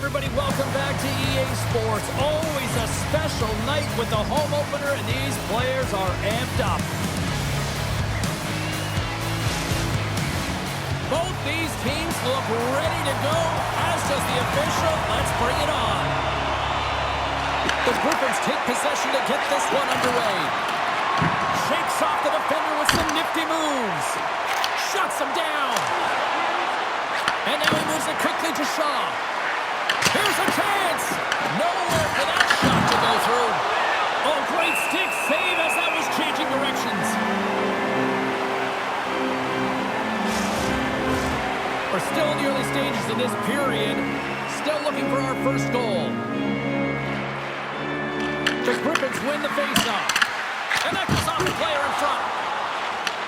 everybody. Welcome back to EA Sports. Always a special night with the home opener, and these players are amped up. Both these teams look ready to go, as does the official. Let's bring it on. The Griffins take possession to get this one underway. Shakes off the defender with some nifty moves. Shuts him down. And now he moves it quickly to Shaw. Here's a chance. Nowhere for that shot to go through. Oh, great stick save as that was changing directions. We're still in the early stages of this period. Still looking for our first goal. The Griffins win the faceoff. And that goes off the player in front.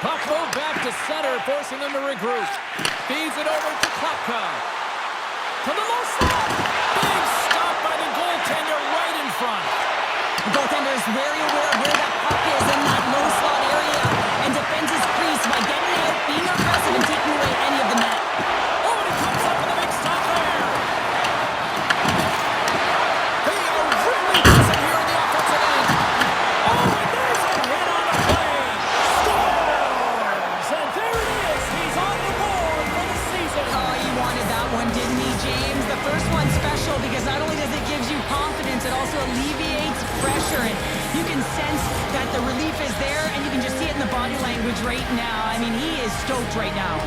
Puck move back to center, forcing them to regroup. Feeds it over to Klopka. To the low slot. Big stop by the goaltender right in front. The goaltender is very aware of where that puck is in that low slot area and defends his crease by getting out, being aggressive, and taking away any of the net. Oh, and he comes up with a big stop there. They are really pressing here in the offensive end. Oh, and there's a hit on the play. Scores! And there it is. He's on the board for the season. Oh, you wanted that one, didn't he, James? The first one's special because not only does it give you confidence, it also alleviates pressure. And you can sense that the relief is there, and you can just see it in the body language right now. I mean, he is stoked right now.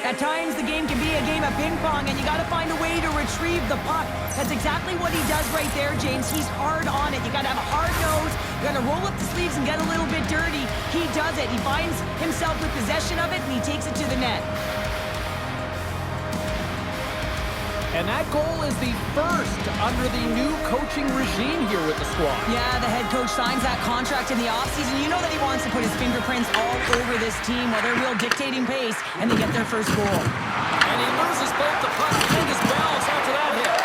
At times, the game can be a game of ping pong, and you got to find a way to retrieve the puck. That's exactly what he does right there, James. He's hard on it. You got to have a hard nose. You got to roll up the sleeves and get a little bit dirty. He does it. He finds himself with possession of it, and he takes it to the net. And that goal is the first under the new coaching regime here with the squad. Yeah, the head coach signs that contract in the offseason. You know that he wants to put his fingerprints all over this team while they're real dictating pace, and they get their first goal. And he loses both the puck and his balance after that hit.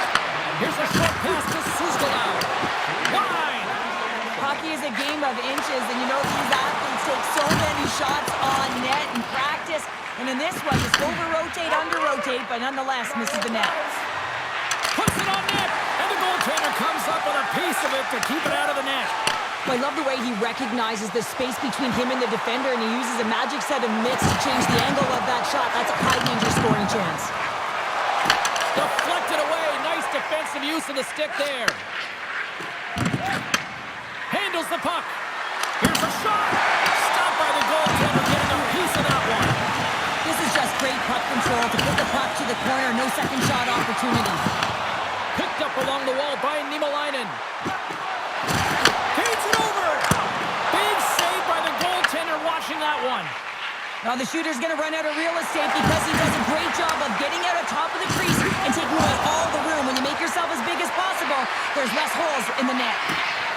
Here's a short pass to Suzdalov. Wide. Hockey is a game of inches, and you know these athletes take so many shots on net in practice. And in this one, just over-rotate, under-rotate, but nonetheless misses the net. Puts it on net, and the goaltender comes up with a piece of it to keep it out of the net. I love the way he recognizes the space between him and the defender, and he uses a magic set of mitts to change the angle of that shot. That's a high-danger scoring chance. Deflected away. Nice defensive use of the stick there. Handles the puck. Here's a shot. Stopped by the goaltender, getting a piece of that one. This is just great puck control to put the puck to the corner. No second shot opportunity. Picked up along the wall by Niemelainen. Feeds it over. Big save by the goaltender watching that one. Now the shooter's going to run out of real estate because he does a great job of getting out on top of the crease and taking away all the room. When you make yourself as big as possible, there's less holes in the net.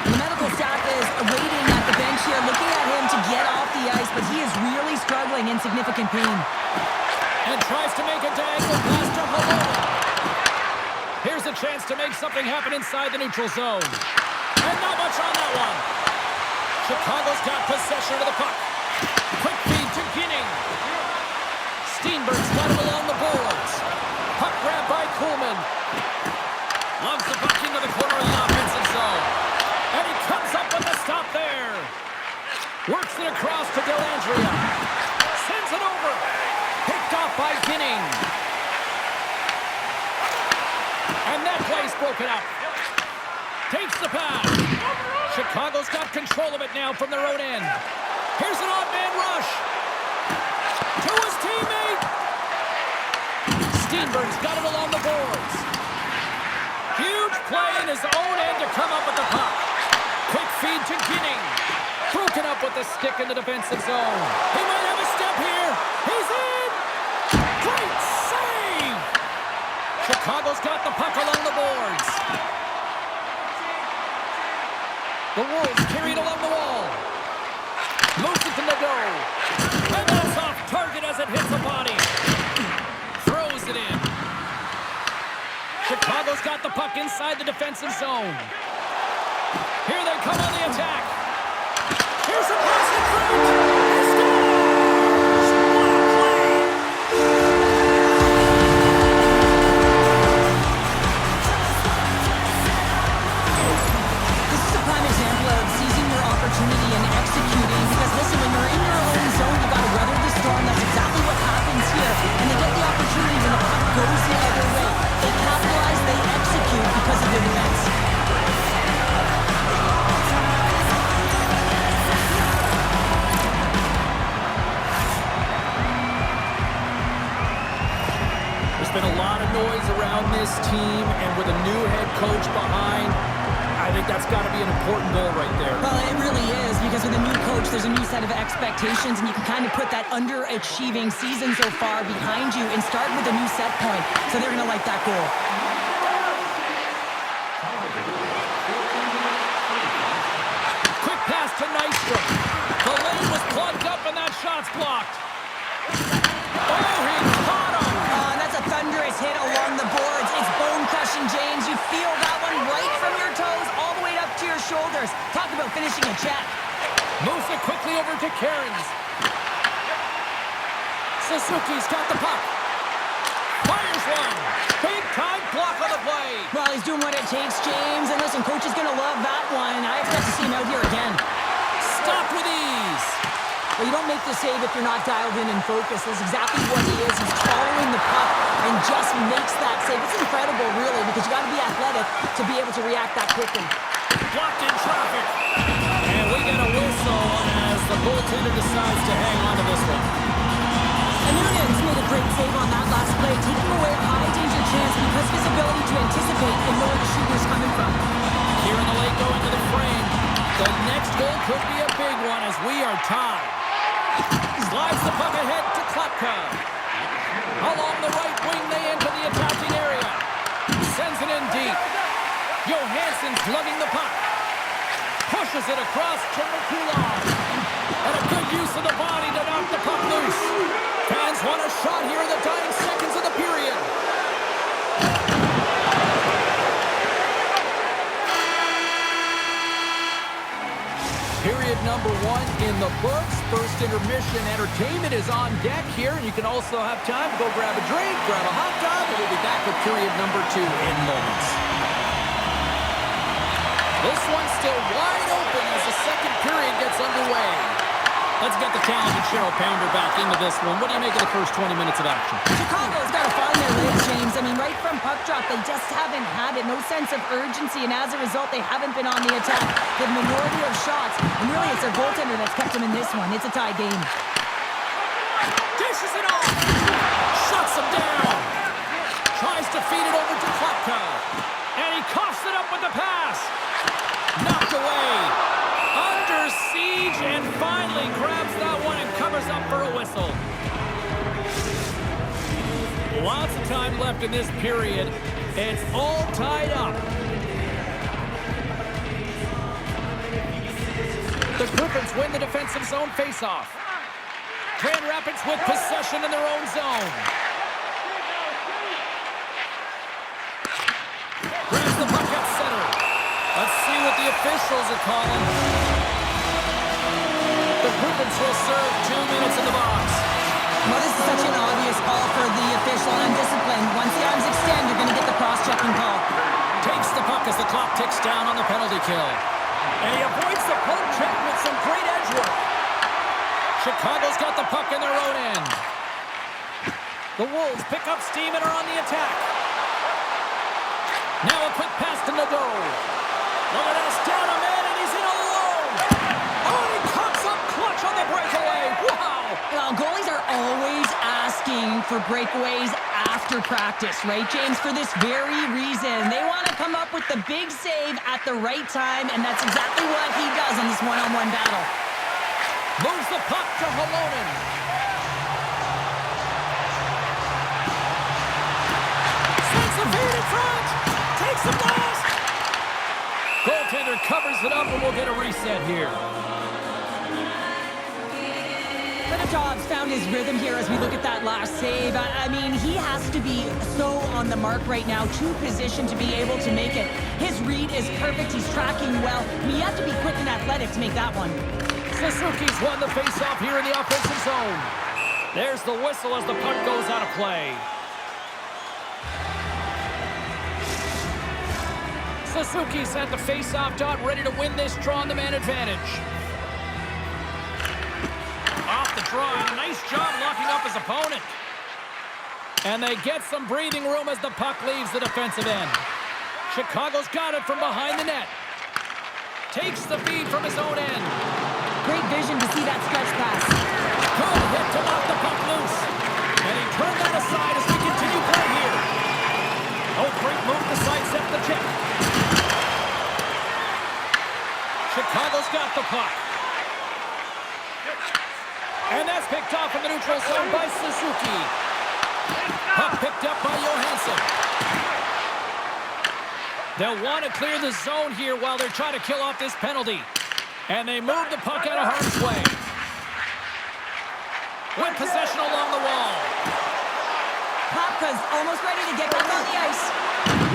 And the medical staff is waiting at the bench here, looking at him to get off the ice, but he is really struggling in significant pain. And tries to make a diagonal pass to Holland. Here's a chance to make something happen inside the neutral zone. And not much on that one. Chicago's got possession of the puck. Quick feed to Ginning. Steenberg's got it along the boards. Puck grab by Kuhlman. Loves the puck into the corner of the offensive zone. And he comes up with a stop there. Works it across to Dellandrea. Sends it over. Picked off by Ginning. And that play's broken up. Takes the pass. Chicago's got control of it now from their own end. Here's an odd man rush. To his teammate. Steenberg's got it along the boards. Huge play in his own end to come up with the puck. Quick feed to Ginning. Broken up with the stick in the defensive zone. He might have a step here. He's in. Great save. Chicago's got the puck along the boards. The Wolves carry it along the wall. Moves it to Nadeau. And that's off target as it hits the body. Throws it in. Chicago's got the puck inside the defensive zone. Here they come on the attack. Here's a pass in front. He scores! What a play! opportunity and executing. Because listen, when you're in your own zone, you got to weather the storm. That's exactly what happens here. And they get the opportunity when the puck goes the other way. They capitalize, they execute because of their defense. There's been a lot of noise around this team, and with a new head coach behind, I think that's got to be an important goal right there. Well, it really is, because with a new coach, there's a new set of expectations, and you can kind of put that underachieving season so far behind you and start with a new set point. So they're going to like that goal. Quick pass to Nystrom. The lane was plugged up, and that shot's blocked. Oh, he caught him! That's a thunderous hit along the boards. It's bone-crushing, James. You feel that one right from your toes all the way up to your shoulders. Talk about finishing a check. Moves it quickly over to Cairns. Suzuki's got the puck. Fires one. Big-time block on the play. Well, he's doing what it takes, James. And listen, coach is going to love that one. I expect to see him out here again. Stop with ease. Well, you don't make the save if you're not dialed in and focused. That's exactly what he is. He's following the puck and just makes that save. It's incredible, really, because you got to be athletic to be able to react that quickly. Blocked in traffic. And we get a whistle as the goaltender decides to hang on to this one. And Noonan's made a great save on that last play, taking away a high-danger chance because of his ability to anticipate and know where the shooter's coming from. Here in the late going to the frame. The next goal could be a big one as we are tied. Slides the puck ahead to Klapka. Along the right wing, they enter the attacking area. Sends it in deep. Johansson's lugging the puck. Pushes it across to Merkulov. And a good use of the body to knock the puck loose. Fans want a shot here in the dying seconds of the period. Period number one in the books. First intermission entertainment is on deck here. And you can also have time to go grab a drink, grab a hot dog, and we'll be back with period number two in moments. This one's still wide open as the second period gets underway. Let's get the talented Cheryl Pounder back into this one. What do you make of the first 20 minutes of action? Chicago's got to find their legs, James. I mean, right from puck drop, they just haven't had it. No sense of urgency, and as a result, they haven't been on the attack. The minority of shots, and really it's their goaltender that's kept them in this one. It's a tie game. Dishes it off! Shuts him down! Tries to feed it over to Klapka. And he coughs it up with the pass. Knocked away. Under siege, and finally grabs that one and covers up for a whistle. Lots of time left in this period. It's all tied up. The Griffins win the defensive zone faceoff. Grand Rapids with possession in their own zone. Grabs the puck at center. Let's see what the officials are calling. The Griffins will serve 2 minutes in the box. Well, this is such an obvious call for the official undisciplined. Once the arms extend, you're going to get the cross-checking call. Takes the puck as the clock ticks down on the penalty kill. And he avoids the poke check with some great edge work. Chicago's got the puck in their own end. The Wolves pick up steam and are on the attack. Now a quick pass to Nadeau. Look at this, down a man, and he's in alone. Oh, and he comes up clutch on the breakaway. Wow. Well, goalies are always asking for breakaways after practice, right, James? For this very reason. They want to come up with the big save at the right time, and that's exactly what he does on this one-on-one battle. Moves the puck to Halonen. Sends the feed in front. Takes the blast. Goaltender covers it up, and we'll get a reset here. Jobs found his rhythm here as we look at that last save. I mean, he has to be so on the mark right now to position to be able to make it. His read is perfect. He's tracking well. I mean, you have to be quick and athletic to make that one. Suzuki's won the faceoff here in the offensive zone. There's the whistle as the puck goes out of play. Suzuki's at the faceoff dot, ready to win this draw on the man advantage. try. Nice job locking up his opponent. And they get some breathing room as the puck leaves the defensive end. Chicago's got it from behind the net. Takes the feed from his own end. Great vision to see that stretch pass. Good hit to knock the puck loose. And he turned that aside as we continue play here. Oh, great move to sidestep the check. Chicago's got the puck. And that's picked off in the neutral zone by Suzuki. Puck picked up by Johansson. They'll want to clear the zone here while they're trying to kill off this penalty. And they move the puck out of harm's way. With possession along the wall. Popka's almost ready to get back on the ice.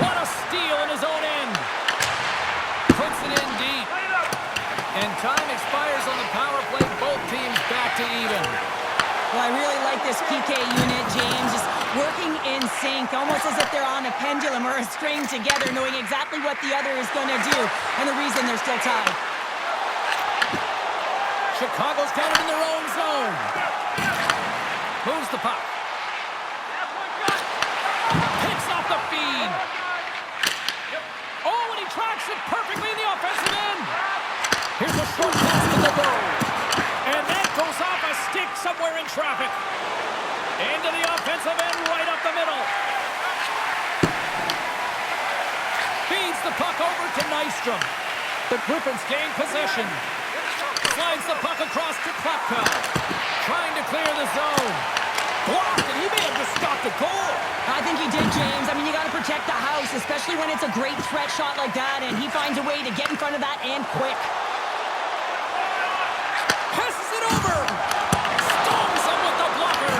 What a steal in his own end. Puts it in deep. And time expires on the power play. Both teams back to even. Well, I really like this PK unit, James. Just working in sync, almost as if they're on a pendulum or a string together, knowing exactly what the other is going to do and the reason they're still tied. Chicago's got it in their own zone. Moves the puck. Picks off the feed. Oh, and he tracks it perfectly in the offensive end. Here's a short pass to the goal. And that goes off a stick somewhere in traffic. Into the offensive end, right up the middle. Feeds the puck over to Nystrom. The Griffins gain possession. Slides the puck across to Klapka. Trying to clear the zone. Blocked, and he may have just stopped the goal. I think he did, James. I mean, you got to protect the house, especially when it's a great threat shot like that, and he finds a way to get in front of that and quick. Passes it over. Stones him with the blocker.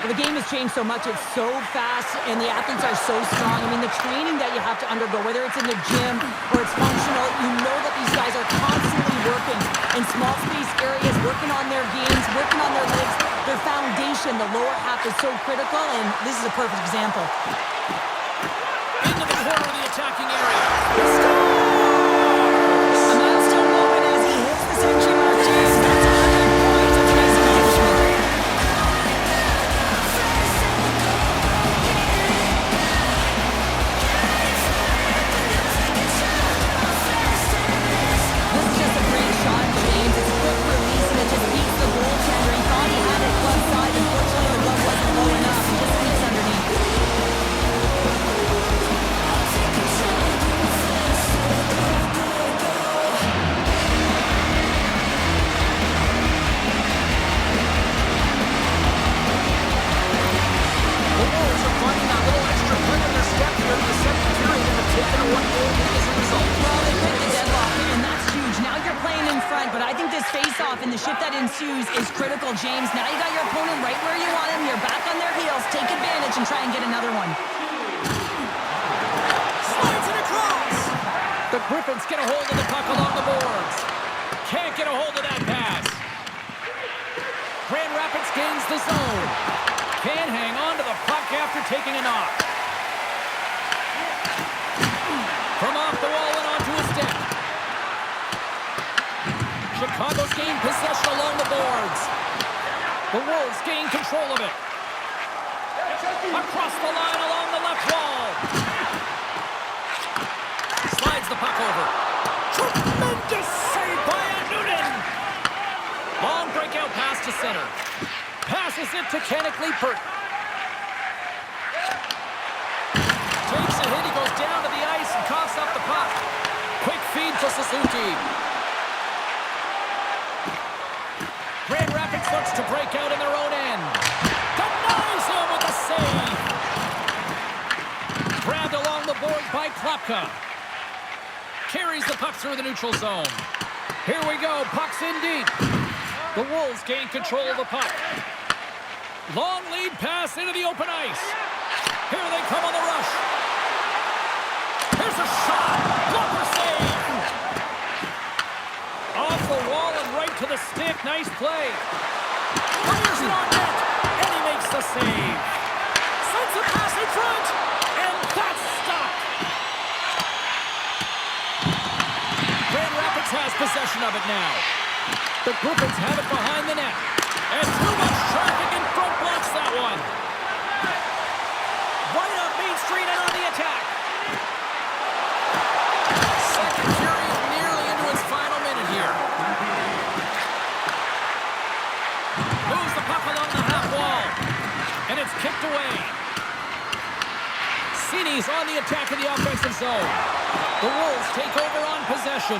Well, the game has changed so much. It's so fast, and the athletes are so strong. I mean, the training that you have to undergo, whether it's in the gym or it's functional, you know that these guys are constantly working in small space areas, working on their games, working on their legs. Their foundation, the lower half, is so critical, and this is a perfect example. Into the corner of the attacking area. A milestone moment as he hits the century mark, James. That's 100 points. That's a nice accomplishment. This is just a great shot, James. It's quick release, and it just beats the goaltender. He thought he had it left side. Unfortunately, the glove wasn't low enough. He just sneaks underneath. The Wolves are finding that little extra play in their step here in the second period and have taken a one-goal lead as a result. Well, they break the deadlock, and that's huge. Now you're playing in front, but I think this face-off and the shift that ensues is critical, James. Now you got your opponent right where you want him. You're back on their heels. Take advantage and try and get another one. Slides it across. The Griffins get a hold of the puck along the boards. Can't get a hold of that pass. Grand Rapids gains the zone. Can't hang on to the puck after taking a knock. From off the wall and onto his stick. Chicago's gained possession along the boards. The Wolves gain control of it. Across the line along the left wall. Slides the puck over. Tremendous save by Noonan. Long breakout pass to center. Passes it to Kenneth Liepert. Takes a hit. He goes down to the ice and coughs up the puck. Quick feed to Suzuki. Grand Rapids looks to break out in their own end. Denies him with a save. Grabbed along the board by Klapka. Carries the puck through the neutral zone. Here we go. Puck's in deep. The Wolves gain control of the puck. Long lead pass into the open ice. Here they come on the rush. Here's a shot. Blocker save. Off the wall and right to the stick. Nice play. Fires it on net. And he makes the save. Sends a pass in front. And that's stopped. Grand Rapids has possession of it now. The Griffins have it behind the net. And too much traffic in front blocks that one. Right up Main Street and on the attack. Second period nearly into its final minute here. Moves the puck along the half wall. And it's kicked away. Cini's on the attack in the offensive zone. The Wolves take over on possession.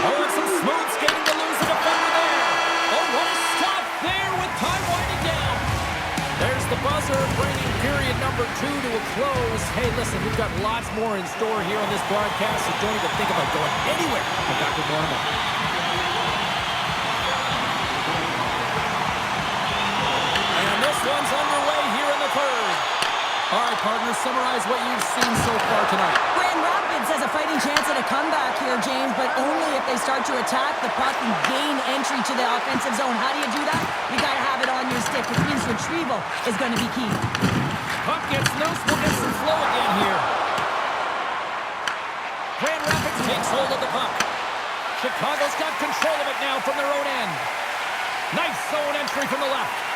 Oh, it's some smooth skating to lose the defender there. Oh, what a stop there with time winding down. There's the buzzer bringing period number 2 to a close. Hey, listen, we've got lots more in store here on this broadcast, so don't even think about going anywhere. I've got good morning. And this one's underway here in the third. All right, partners, summarize what you've seen so far tonight. Grand Rapids has a fighting chance at a comeback here, James, but only if they start to attack the puck and gain entry to the offensive zone. How do you do that? You got to have it on your stick, which means retrieval is going to be key. Puck gets loose. We'll get some flow again here. Grand Rapids takes hold of the puck. Chicago's got control of it now from their own end. Nice zone entry from the left.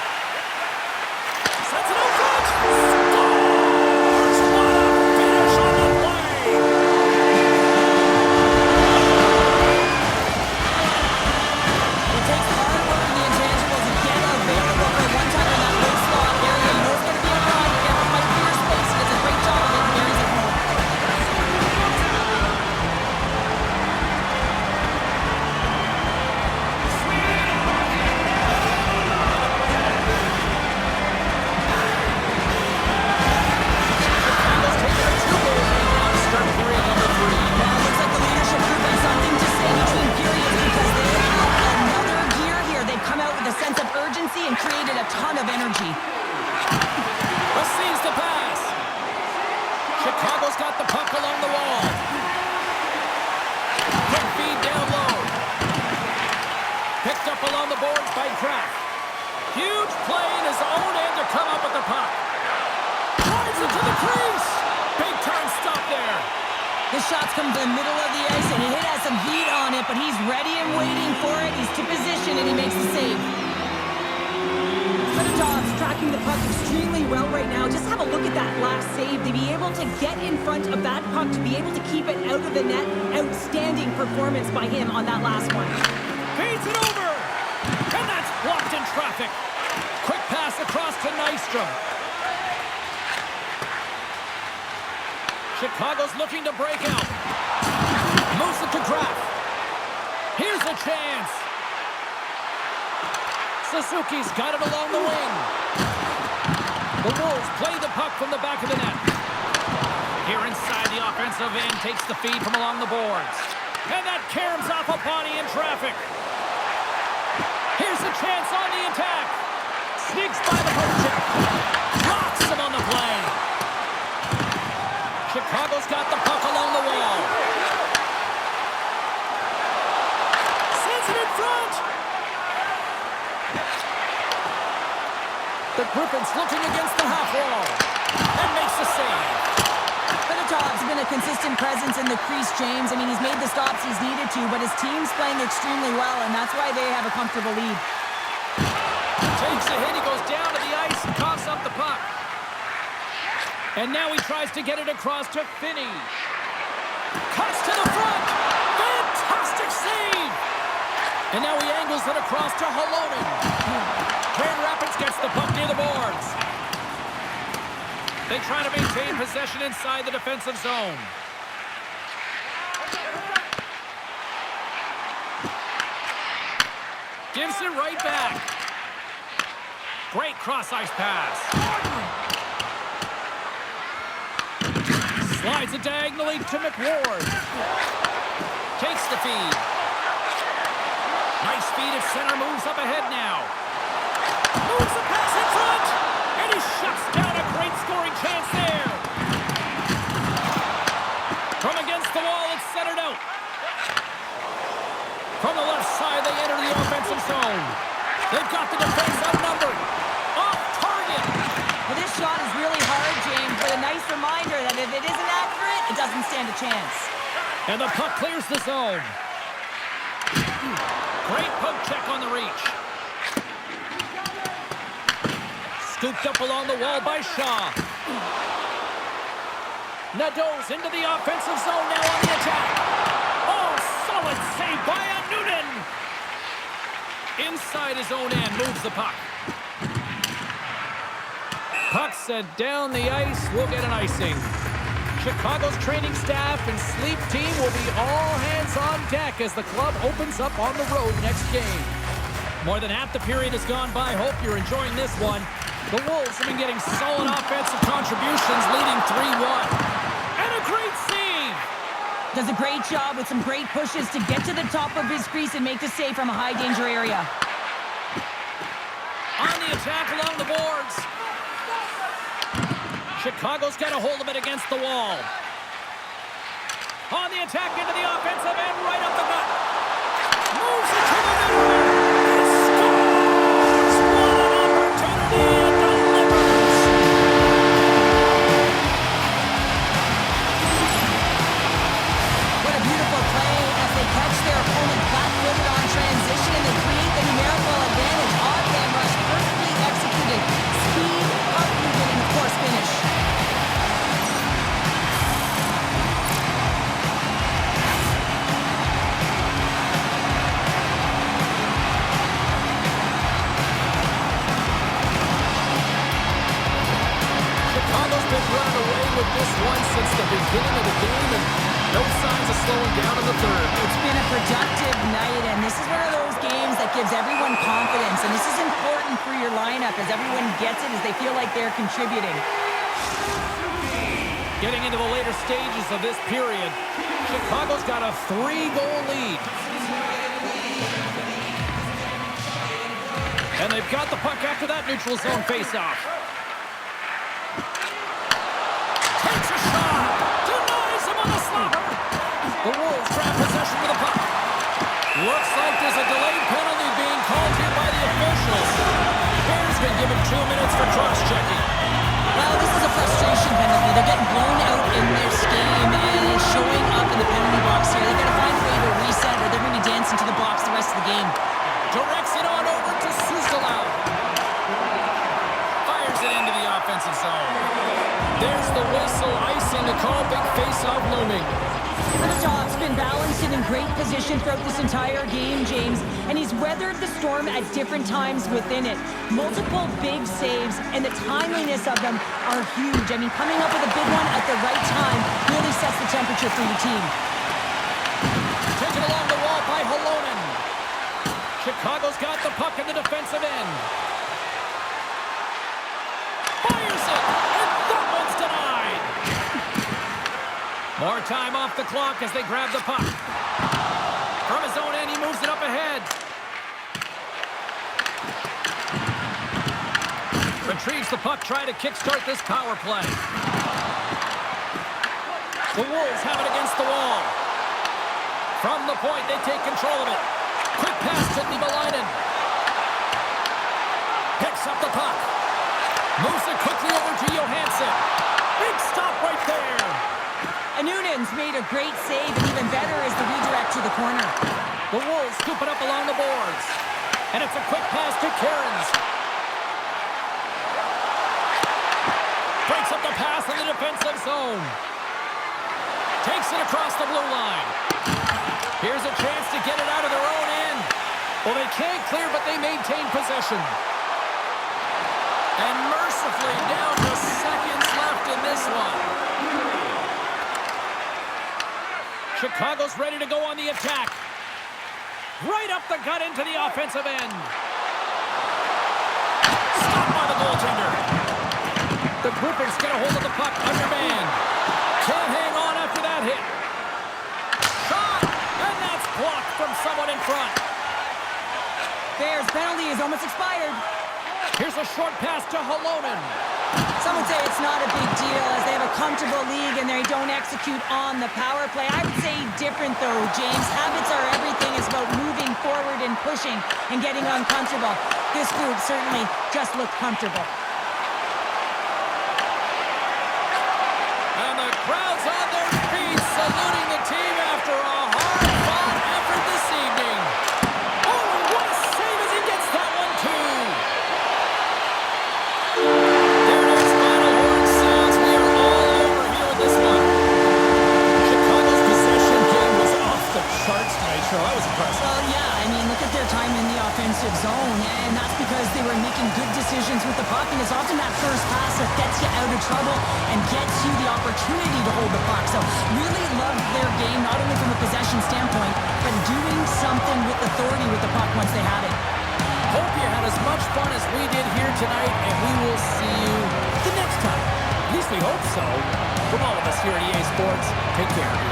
Sets it out front. Scores! What a finish on the play! It takes hard work and the intangibles again available for one time in that low slot area. You know it's going to be a run. You never fight for your space. He does a great job of it. Carries it home. And created a ton of energy. Receives the pass. Chicago's got the puck along the wall. Quick feed down low. Picked up along the boards by Kraft. Huge play in his own end to come up with the puck. Drives it to the crease. Big time stop there. The shots come to the middle of the ice and it has some heat on it, but he's ready and waiting for it. He's to position and he makes the save. The Dogs tracking the puck extremely well right now. Just have a look at that last save. To be able to get in front of that puck, to be able to keep it out of the net. Outstanding performance by him on that last one. Feeds it over. And that's blocked in traffic. Quick pass across to Nystrom. Chicago's looking to break out. Moves it to Kraft. Here's a chance. Suzuki's got it along the wing. The Wolves play the puck from the back of the net. Here inside the offensive end, takes the feed from along the boards. And that caroms off a body in traffic. Here's a chance on the attack. Sneaks by the poke check. Knocks him on the play. Chicago's got the puck along the wall. Sends it in front. The Griffins looking against the half wall. And makes the save. Bennetov's been a consistent presence in the crease, James. I mean, he's made the stops he's needed to, but his team's playing extremely well, and that's why they have a comfortable lead. Takes a hit. He goes down to the ice and coughs up the puck. And now he tries to get it across to Finney. Cuts to the front. Fantastic save. And now he angles it across to Holonen. Grand Rapids gets the puck near the boards. They try to maintain possession inside the defensive zone. Gives it right back. Great cross-ice pass. Slides it diagonally to McWard. Takes the feed. Nice feed at center, moves up ahead now. Moves the pass in front. And he shuts down a great scoring chance there. From against the wall, it's centered out. From the left side, they enter the offensive zone. They've got the defense outnumbered. Off target. Well, this shot is really hard, James, but a nice reminder that if it isn't accurate, it doesn't stand a chance. And the puck clears the zone. Great poke check on the reach. Scooped up along the wall by Shaw. Nadeau's into the offensive zone now on the attack. Oh, solid save by a Noonan. Inside his own end, moves the puck. Puck set down the ice. We'll get an icing. Chicago's training staff and sleep team will be all hands on deck as the club opens up on the road next game. More than half the period has gone by. Hope you're enjoying this one. The Wolves have been getting solid offensive contributions, leading 3-1. And a great save! Does a great job with some great pushes to get to the top of his crease and make the save from a high-danger area. On the attack along the boards. Chicago's got a hold of it against the wall. On the attack into the offensive end, right up the gut. Moves it to the middle. Scores! What an opportunity and delivers! What a beautiful play as they catch their opponent flat-footed on transition and they create the numerical advantage. Odd-man rush, perfectly executed. Speed, puck movement, and of course finish. Chicago's been running away with this one since the beginning of the game, and no signs of slowing down in the third. It's been a productive night, and this is one of those games that gives everyone confidence, and this is important for your lineup as everyone gets it as they feel like they're contributing. Getting into the later stages of this period, Chicago's got a 3-goal lead. And they've got the puck after that neutral zone faceoff. Takes a shot. Denies him on the slapper. The Wolves grab possession with the puck. Looks like there's a delayed penalty being called here by the officials. Bears been given 2 minutes for cross-checking. Well, this is a frustration penalty. They're getting blown out in their scheme, and it's showing up in the penalty box here. They've got to find a way to reset, or they're going to be dancing to the box the rest of the game. Directs it on over to Susalau. Fires it into the offensive zone. There's the whistle, icing the call, big face-off looming. The top's been balanced and in great position throughout this entire game, James, and he's weathered the storm at different times within it. Multiple big saves, and the timeliness of them are huge. I mean, coming up with a big one at the right time really sets the temperature for your team. Taken along the wall by Halonen. Chicago's got the puck in the defensive end. Fires it, and that one's denied. More time off the clock as they grab the puck. From his own end, he moves it up ahead. Retrieves the puck, trying to kickstart this power play. The Wolves have it against the wall. From the point, they take control of it. Quick pass to Nibalainen. Picks up the puck. Moves it quickly over to Johansson. Big stop right there. Noonan's made a great save, and even better is the redirect to the corner. The Wolves scoop it up along the boards. And it's a quick pass to Cairns. Breaks up the pass in the defensive zone. Takes it across the blue line. Here's a chance to get it out of their own end. Well, they can't clear, but they maintain possession. And mercifully down to seconds left in this one. Chicago's ready to go on the attack. Right up the gut into the offensive end. Stopped by the goaltender. The Clippers get a hold of the puck underman. Can't hang on after that hit. Shot! And that's blocked from someone in front. Bears penalty is almost expired. Here's a short pass to Halonen. Some would say it's not a big deal as they have a comfortable league and they don't execute on the power play. I would say different though, James. Habits are everything. It's about moving forward and pushing and getting uncomfortable. This group certainly just looked comfortable. And the crowd's on their feet saluting the team after a hard-fought effort this evening. possession standpoint, but doing something with authority with the puck once they had it. Hope you had as much fun as we did here tonight, and we will see you the next time. At least we hope so. From all of us here at EA Sports, take care.